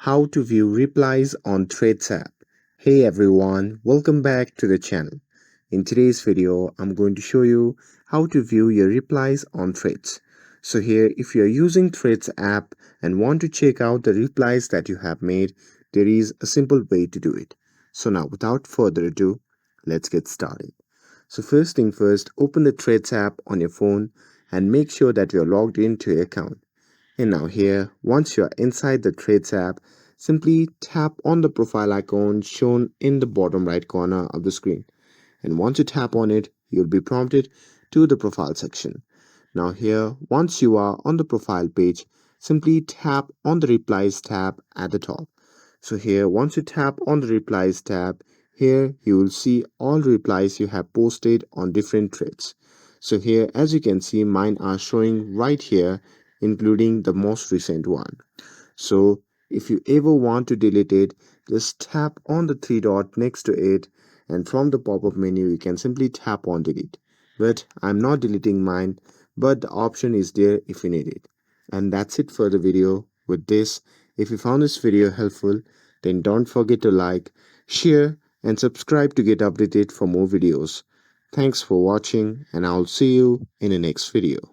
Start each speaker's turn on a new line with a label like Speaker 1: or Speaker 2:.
Speaker 1: How to view replies on Threads app. Hey everyone, welcome back to the channel. In today's video, I'm going to show you how to view your replies on Threads. So here, if you're using Threads app and want to check out the replies that you have made, there is a simple way to do it. So now, without further ado, let's get started. So first thing first, open the Threads app on your phone and make sure that you're logged into your account. And now here, once you're inside the Threads app, simply tap on the profile icon shown in the bottom right corner of the screen. And once you tap on it, you'll be prompted to the profile section. Now here, once you are on the profile page, simply tap on the Replies tab at the top. So here, once you tap on the Replies tab, here you will see all replies you have posted on different threads. So here, as you can see, mine are showing right here, including the most recent one. So if you ever want to delete it, just tap on the three dot next to it, and from the pop-up menu you can simply tap on delete. But I'm not deleting mine, but the option is there if you need it. And that's it for the video. With this, if you found this video helpful, then don't forget to like, share and subscribe to get updated for more videos. Thanks for watching, and I'll see you in the next video.